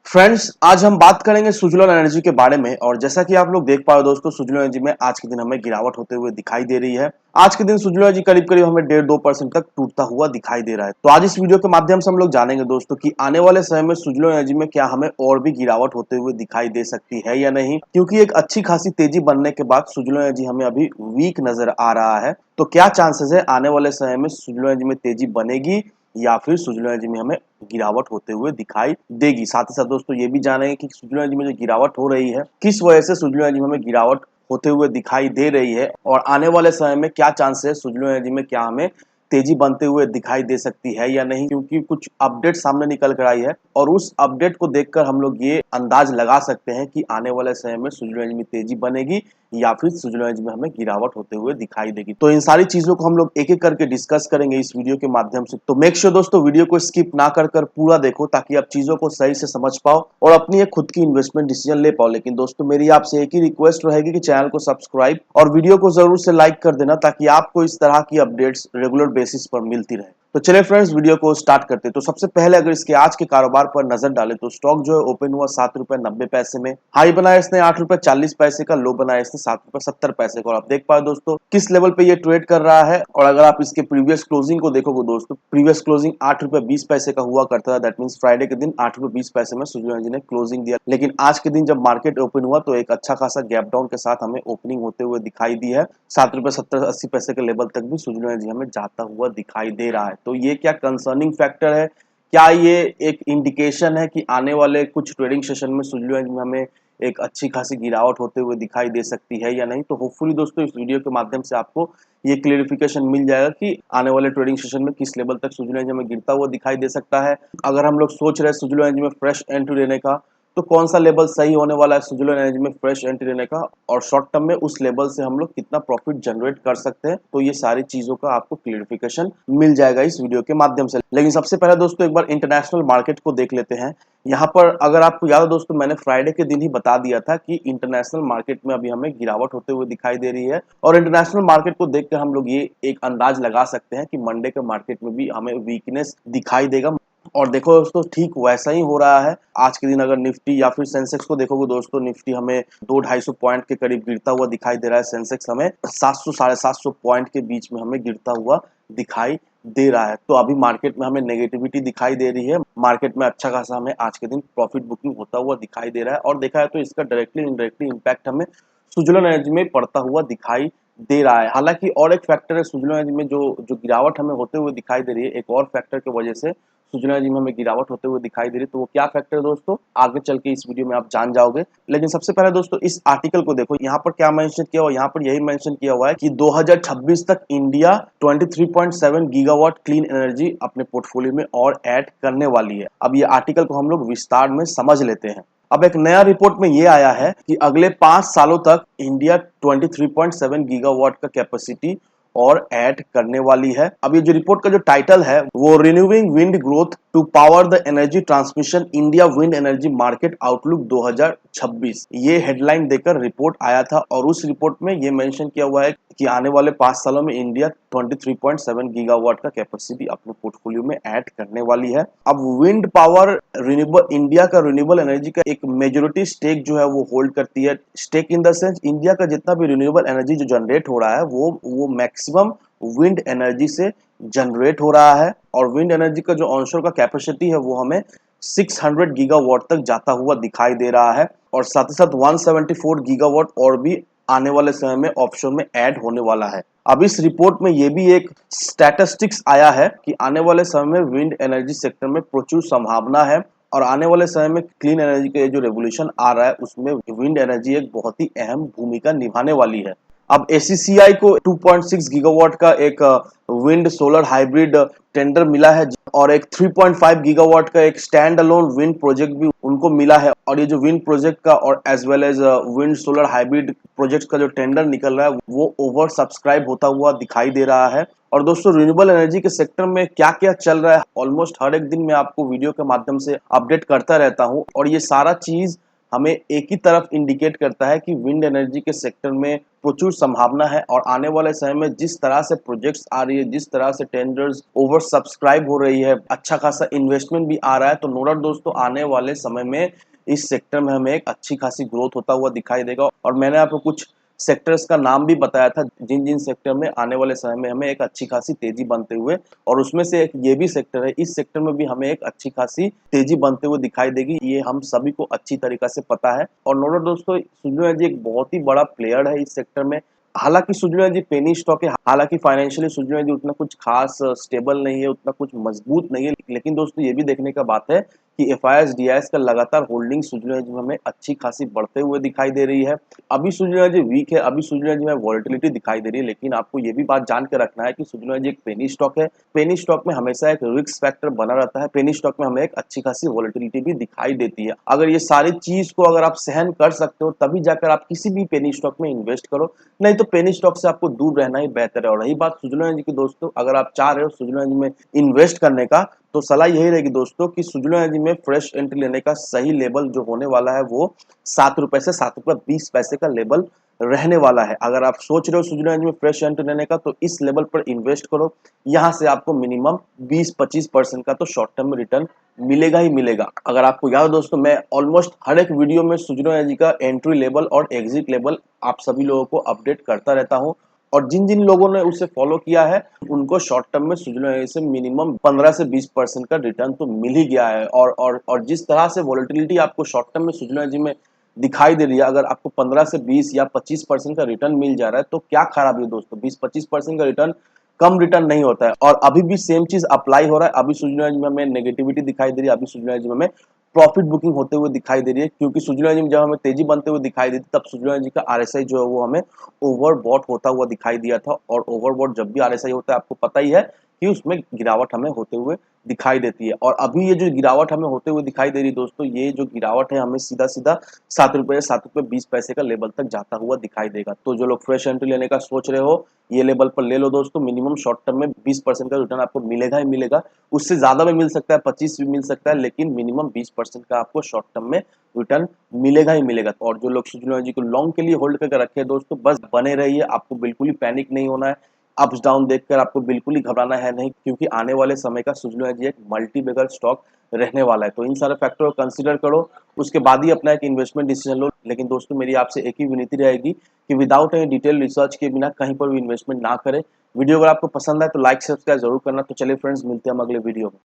Friends, आज हम बात करेंगे सुजलोन एनर्जी के बारे में। और जैसा कि आप लोग देख पा रहे हो दोस्तों, सुजलोन एनर्जी में आज के दिन हमें गिरावट होते हुए दिखाई दे रही है। आज के दिन सुजलोन एनर्जी करीब करीब हमें 1.5-2% तक टूटता हुआ दिखाई दे रहा है। तो आज इस वीडियो के माध्यम से हम लोग जानेंगे दोस्तों कि आने वाले समय में सुजलोन एनर्जी में क्या हमें और भी गिरावट होते हुए दिखाई दे सकती है या नहीं, क्योंकि एक अच्छी खासी तेजी बनने के बाद सुजलोन एनर्जी हमें अभी वीक नजर आ रहा है। तो क्या चांसेस है आने वाले समय में सुजलोन एनर्जी में तेजी बनेगी या फिर सुजलोन एनर्जी में हमें गिरावट होते हुए दिखाई देगी। साथ ही साथ दोस्तों ये भी जानेंगे कि सुजलोन एनर्जी में जो गिरावट हो रही है, किस वजह से सुजलोन एनर्जी में हमें गिरावट होते हुए दिखाई दे रही है, और आने वाले समय में क्या चांस है सुजलोन एनर्जी में क्या हमें तेजी बनते हुए दिखाई दे सकती है या नहीं। क्योंकि कुछ अपडेट सामने निकल कर आई है और उस अपडेट को देखकर हम लोग ये अंदाज लगा सकते हैं कि आने वाले समय में सुजलोन एनर्जी में तेजी बनेगी या फिर सुजलोन एनर्जी में हमें गिरावट होते हुए दिखाई देगी। तो इन सारी चीजों को हम लोग एक एक करके डिस्कस करेंगे इस वीडियो के माध्यम से। तो मेक श्योर दोस्तों वीडियो को स्किप ना कर कर पूरा देखो, ताकि आप चीजों को सही से समझ पाओ और अपनी एक खुद की इन्वेस्टमेंट डिसीजन ले पाओ। लेकिन दोस्तों मेरी आपसे एक ही रिक्वेस्ट रहेगी कि चैनल को सब्सक्राइब और वीडियो को जरूर से लाइक कर देना, ताकि आपको इस तरह की अपडेट्स रेगुलर बेसिस पर मिलती रहे। तो चलिए फ्रेंड्स वीडियो को स्टार्ट करते हैं। तो सबसे पहले अगर इसके आज के कारोबार पर नजर डालें तो स्टॉक जो है ओपन हुआ ₹7.90 में, हाई बनाया इसने ₹8.40 का, लो बनाया इसने ₹7.70 का। और आप देख पाए दोस्तों किस लेवल पे ये ट्रेड कर रहा है। और अगर आप इसके प्रीवियस क्लोजिंग को देखोगे दोस्तों, प्रीवियस क्लोजिंग ₹8.20 का हुआ करता था। दैट मींस फ्राइडे के दिन ₹8.20 में सुजलोन एनर्जी ने क्लोजिंग दिया। लेकिन आज के दिन जब मार्केट ओपन हुआ तो एक अच्छा खासा गैप डाउन के साथ हमें ओपनिंग होते हुए दिखाई दी है। ₹7.70-80 के लेवल तक भी सुजलोन एनर्जी हमें जाता हुआ दिखाई दे रहा है। तो ये क्या कंसर्निंग फैक्टर है? क्या ये एक इंडिकेशन है कि आने वाले कुछ ट्रेडिंग सेशन में सुजलोन एनर्जी में हमें एक अच्छी खासी गिरावट होते हुए दिखाई दे सकती है या नहीं? तो होपफुली दोस्तों इस वीडियो के माध्यम से आपको ये क्लियरिफिकेशन मिल जाएगा कि आने वाले ट्रेडिंग सेशन में किस लेवल तक सुजलोन एनर्जी में गिरता हुआ दिखाई दे सकता है। अगर हम लोग सोच रहे हैं सुजलोन एनर्जी में फ्रेश एंट्री लेने का, तो कौन सा लेवल सही होने वाला है सुजलोन एनर्जी में फ्रेश एंट्री लेने का, और शॉर्ट टर्म में उस लेवल से हम लोग कितना प्रॉफिट जनरेट कर सकते हैं। तो ये सारी चीजों का आपको क्लियरिफिकेशन मिल जाएगा इस वीडियो के माध्यम से। लेकिन सबसे पहले दोस्तों एक बार इंटरनेशनल मार्केट को देख लेते हैं। यहाँ पर अगर आपको याद है दोस्तों, मैंने फ्राइडे के दिन ही बता दिया था कि इंटरनेशनल मार्केट में अभी हमें गिरावट होते हुए दिखाई दे रही है। और इंटरनेशनल मार्केट को देखकर हम लोग ये एक अंदाज लगा सकते हैं कि मंडे के मार्केट में भी हमें वीकनेस दिखाई देगा। और देखो दोस्तों ठीक वैसा ही हो रहा है। आज के दिन अगर निफ्टी या फिर सेंसेक्स को देखोगे दोस्तों, निफ्टी हमें 200-250 पॉइंट के करीब गिरता हुआ दिखाई दे रहा है। सेंसेक्स हमें 700-750 पॉइंट के बीच में हमें गिरता हुआ दिखाई दे रहा है। तो अभी मार्केट में हमें नेगेटिविटी दिखाई दे रही है। मार्केट में अच्छा खासा हमें आज के दिन प्रॉफिट बुकिंग होता हुआ दिखाई दे रहा है। और देखा है तो इसका डायरेक्टली इनडायरेक्टली इम्पैक्ट हमें सुजलोन एनर्जी में पड़ता हुआ दिखाई दे रहा है। हालांकि और एक फैक्टर है सुजलोन एनर्जी में जो जो गिरावट हमें होते हुए दिखाई दे रही है, एक और फैक्टर की वजह से सुजलोन एनर्जी में हमें गिरावट होते हुए दिखाई दे रही है। तो वो क्या फैक्टर है दोस्तों, आगे चल के इस वीडियो में आप जान जाओगे। लेकिन सबसे पहले दोस्तों इस आर्टिकल को देखो, यहाँ पर क्या मेंशन किया हुआ है। यहाँ पर यही मेंशन किया हुआ है कि 2026 तक इंडिया 23.7 गीगावाट क्लीन एनर्जी अपने पोर्टफोलियो में और ऐड करने वाली है। अब ये आर्टिकल को हम लोग विस्तार में समझ लेते हैं। अब एक नया रिपोर्ट में ये आया है कि अगले 5 सालों तक इंडिया 23.7 गीगावाट का कैपेसिटी और ऐड करने वाली है। अब ये जो रिपोर्ट का जो टाइटल है वो renewing wind growth to power the energy transmission India wind energy market outlook 2026, ये हेडलाइन देकर रिपोर्ट आया था। और उस रिपोर्ट में ये मेंशन किया हुआ है कि आने वाले 5 सालों में इंडिया 23.7 गीगावाट का कैपेसिटी अपने पोर्टफोलियो में ऐड करने वाली है। अब विंड पावर रिन्यूएबल, इंडिया का रिन्यूएबल एनर्जी का एक मेजोरिटी स्टेक जो है वो होल्ड करती है। Stake in the sense India का जितना भी रिन्यूएबल एनर्जी जो जनरेट हो रहा है वो मैक्सिमम विंड एनर्जी से जनरेट हो रहा है। और विंड एनर्जी का जो ऑनशोर का कैपेसिटी है वो हमें 600 गीगावाट तक जाता हुआ दिखाई दे रहा है। और साथ ही साथ 174 गीगावाट और भी आने वाले समय में ऑप्शन में ऐड होने वाला है। अब इस रिपोर्ट में ये भी एक स्टैटिस्टिक्स आया है कि आने वाले समय में विंड एनर्जी सेक्टर में प्रचुर संभावना है। और आने वाले समय में क्लीन एनर्जी का जो रेवोल्यूशन आ रहा है उसमें विंड एनर्जी एक बहुत ही अहम भूमिका निभाने वाली है। अब एसीसीआई को 2.6 गीगावाट का एक विंड सोलर हाइब्रिड टेंडर मिला है। और एक 3.5 गीगावाट का एक स्टैंड अलोन विंड प्रोजेक्ट भी उनको मिला है। और ये जो विंड प्रोजेक्ट का और as well as wind solar hybrid project का जो टेंडर निकल रहा है वो ओवर सब्सक्राइब होता हुआ दिखाई दे रहा है। और दोस्तों रिन्यूएबल एनर्जी के सेक्टर में क्या क्या चल रहा है ऑलमोस्ट हर एक दिन मैं आपको वीडियो के माध्यम से अपडेट करता रहता हूँ। और ये सारा चीज हमें एक ही तरफ इंडिकेट करता है कि विंड एनर्जी के सेक्टर में प्रचुर संभावना है और आने वाले समय में जिस तरह से प्रोजेक्ट्स आ रही है, जिस तरह से टेंडर्स ओवर सब्सक्राइब हो रही है, अच्छा खासा इन्वेस्टमेंट भी आ रहा है, तो नो डाउट दोस्तों आने वाले समय में इस सेक्टर में हमें एक अच्छी खासी ग्रोथ होता हुआ दिखाई देगा। और मैंने आपको कुछ सेक्टर्स का नाम भी बताया था जिन जिन सेक्टर में आने वाले समय में हमें एक अच्छी खासी तेजी बनते हुए, और उसमें से एक ये भी सेक्टर है, इस सेक्टर में भी हमें एक अच्छी खासी तेजी बनते हुए दिखाई देगी। ये हम सभी को अच्छी तरीका से पता है। और नो डाउट दोस्तों सुजलू एनर्जी एक बहुत ही बड़ा प्लेयर है इस सेक्टर में। हालांकि सुजलू एनर्जी पेनी स्टॉक है, हालांकि फाइनेंशियली सुजलू एनर्जी उतना कुछ खास स्टेबल नहीं है, उतना कुछ मजबूत नहीं है, लेकिन दोस्तों ये भी देखने का बात है कि एफआईएस डीआईएस का लगातार होल्डिंग सुजलू एनर्जी में हमें अच्छी खासी बढ़ते हुए दिखाई दे रही है। अभी सुजलू एनर्जी वीक है, अभी सुजलू एनर्जी में वॉलेटिलिटी दिखाई दे रही है, लेकिन आपको ये भी बात जान के रखना है कि सुजलू एनर्जी एक पेनी स्टॉक है। पेनी स्टॉक में हमेशा एक रिस्क फैक्टर बना रहता है, पेनी स्टॉक में हमें एक अच्छी खासी वॉलेटिलिटी भी दिखाई देती है। अगर ये सारी चीज को अगर आप सहन कर सकते हो तभी जाकर आप किसी भी पेनी स्टॉक में इन्वेस्ट करो, नहीं तो पेनी स्टॉक से आपको दूर रहना ही बेहतर है। और रही बात सुजलू एनर्जी की दोस्तों, अगर आप चाह रहे हो सुजलू एनर्जी में इन्वेस्ट करने का, तो सलाह यही रहेगी दोस्तों कि सुजलू एनर्जी में फ्रेश एंट्री लेने का सही लेवल जो होने वाला है वो 7 रुपए से 7 रुपए 20 पैसे का लेवल रहने वाला है। अगर आप सोच रहे हो सुजलू एनर्जी में फ्रेश एंट्री लेने का, तो इस लेवल पर इन्वेस्ट करो। यहाँ से आपको मिनिमम 20-25% का तो शॉर्ट टर्म में रिटर्न मिलेगा ही मिलेगा। अगर आपको याद हो दोस्तों, मैं ऑलमोस्ट हर एक वीडियो में सुजलू एनर्जी का एंट्री लेवल और एग्जिट लेवल आप सभी लोगों को अपडेट करता रहता हूँ। और जिन जिन लोगों ने उसे फॉलो किया है उनको शॉर्ट टर्म में सुजलू एनर्जी से मिनिमम 15 से 20% का रिटर्न तो मिल ही गया है। और जिस तरह से वॉलेटिलिटी आपको शॉर्ट टर्म में सुजलू एनर्जी में दिखाई दे रही है, अगर आपको 15 से 20 या 25% का रिटर्न मिल जा रहा है तो क्या खराबी है दोस्तों। 20-25% का रिटर्न कम रिटर्न नहीं होता है। और अभी भी सेम चीज अप्लाई हो रहा है, अभी सुजलू एनर्जी में हमें नेगेटिविटी दिखाई दे रही है, अभी सुजलू एनर्जी में हमें प्रॉफिट बुकिंग होते हुए दिखाई दे रही है, क्योंकि सुजलू एनर्जी में जब हमें तेजी बनते हुए दिखाई दी थी तब सुजलू एनर्जी का आरएसआई जो है वो हमें ओवरबॉट होता हुआ दिखाई दिया था। और ओवरबॉट जब भी आरएसआई होता है आपको पता ही है कि उसमें गिरावट हमें होते हुए दिखाई देती है। और अभी ये जो गिरावट हमें होते हुए दिखाई दे रही है दोस्तों, ये जो गिरावट है हमें सीधा सीधा 7 रुपए 20 पैसे का लेवल तक जाता हुआ दिखाई देगा। तो जो लोग फ्रेश एंट्री लेने का सोच रहे हो ये लेवल पर ले लो दोस्तों, मिनिमम शॉर्ट टर्म में 20% का रिटर्न आपको मिलेगा ही मिलेगा। उससे ज्यादा भी मिल सकता है, 25 भी मिल सकता है, लेकिन मिनिमम 20% का आपको शॉर्ट टर्म में रिटर्न मिलेगा ही मिलेगा। और जो लोग सुजलू एनर्जी को लॉन्ग के लिए होल्ड करके रखे हैं दोस्तों, बस बने रहिए, आपको बिल्कुल ही पैनिक नहीं होना है, अप्स डाउन देखकर आपको बिल्कुल ही घबराना है नहीं, क्योंकि आने वाले समय का सुजलू एनर्जी एक मल्टी बेगर स्टॉक रहने वाला है। तो इन सारे फैक्टर को कंसीडर करो, उसके बाद ही अपना एक इन्वेस्टमेंट डिसीजन लो। लेकिन दोस्तों मेरी आपसे एक ही विनती रहेगी कि विदाउट एनी डिटेल रिसर्च के बिना कहीं पर भी इन्वेस्टमेंट ना करें। वीडियो अगर आपको पसंद आए तो लाइक सब्सक्राइब जरूर करना। तो चलिए फ्रेंड्स, मिलते हैं हम अगले वीडियो में।